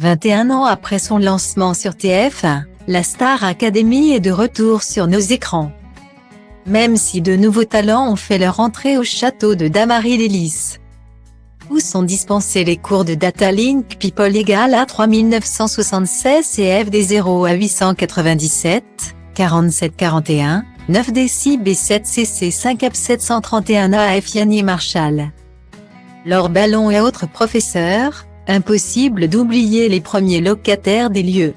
21 ans après son lancement sur TF1, la Star Academy est de retour sur nos écrans. Même si de nouveaux talents ont fait leur entrée au château de Damary-les-Lys. Où sont dispensés les cours de Datalink People égale à 3976 CF des 0 à 897, 47 41, 9 DC B7 CC 5 AP 731 AF Yannick Marshall. Laure Ballon et autres professeurs, impossible d'oublier les premiers locataires des lieux.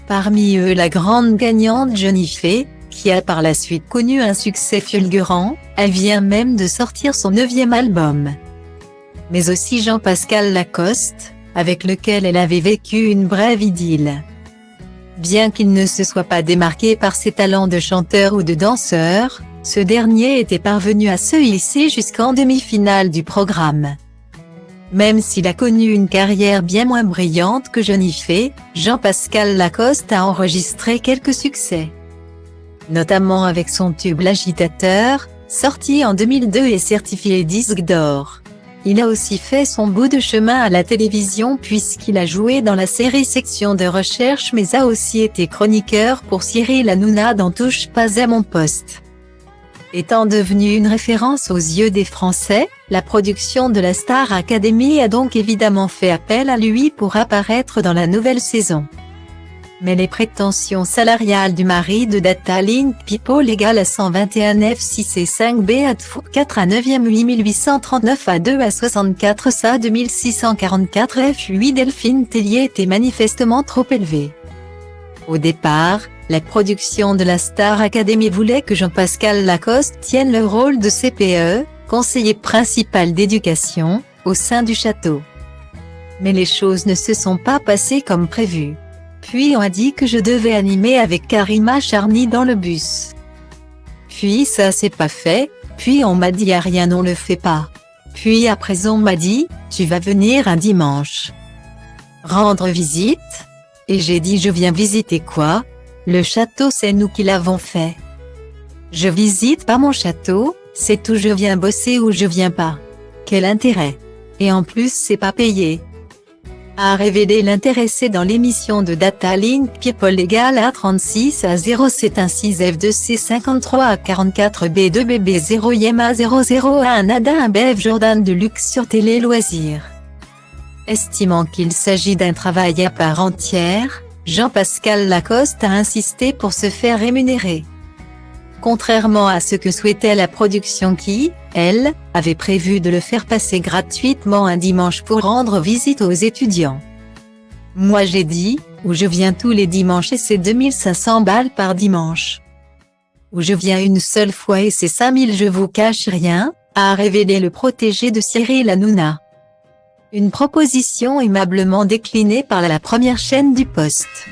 Parmi eux la grande gagnante Jennifer, qui a par la suite connu un succès fulgurant, elle vient même de sortir son 9e album. Mais aussi Jean-Pascal Lacoste, avec lequel elle avait vécu une brève idylle. Bien qu'il ne se soit pas démarqué par ses talents de chanteur ou de danseur, ce dernier était parvenu à se hisser jusqu'en demi-finale du programme. Même s'il a connu une carrière bien moins brillante que Jennifer, Jean-Pascal Lacoste a enregistré quelques succès. Notamment avec son tube L'Agitateur, sorti en 2002 et certifié disque d'or. Il a aussi fait son bout de chemin à la télévision puisqu'il a joué dans la série Section de recherche mais a aussi été chroniqueur pour Cyril Hanouna dans Touche pas à mon poste. Étant devenu une référence aux yeux des Français, la production de la Star Academy a donc évidemment fait appel à lui pour apparaître dans la nouvelle saison. Mais les prétentions salariales du mari de Datalink People égale à 121 F 6 et 5 B à 4 à 9e 8839 à 2 à 64 SA 2644 F 8 Delphine Tellier était manifestement trop élevée. Au départ, la production de la Star Academy voulait que Jean-Pascal Lacoste tienne le rôle de CPE, conseiller principal d'éducation, au sein du château. Mais les choses ne se sont pas passées comme prévu. Puis on a dit que je devais animer avec Karima Charny dans le bus. Puis ça s'est pas fait, puis on m'a dit Ariane on le fait pas. Puis après on m'a dit, tu vas venir un dimanche. Rendre visite? Et j'ai dit je viens visiter quoi? Le château c'est nous qui l'avons fait. Je visite pas mon château, c'est où je viens bosser ou je viens pas. Quel intérêt? Et en plus c'est pas payé. A révélé l'intéressé dans l'émission de Datalink People égale à 36 à 07 16 F2 C 53 à 44 B2 BB 0 YMA 00 à 1 Nada 1 BF Jordan de luxe sur Télé Loisirs. Estimant qu'il s'agit d'un travail à part entière, Jean-Pascal Lacoste a insisté pour se faire rémunérer. Contrairement à ce que souhaitait la production qui, elle, avait prévu de le faire passer gratuitement un dimanche pour rendre visite aux étudiants. Moi j'ai dit, où je viens tous les dimanches et c'est 2500 balles par dimanche. Où je viens une seule fois et c'est 5000 je vous cache rien, a révélé le protégé de Cyril Hanouna. Une proposition aimablement déclinée par la première chaîne du poste.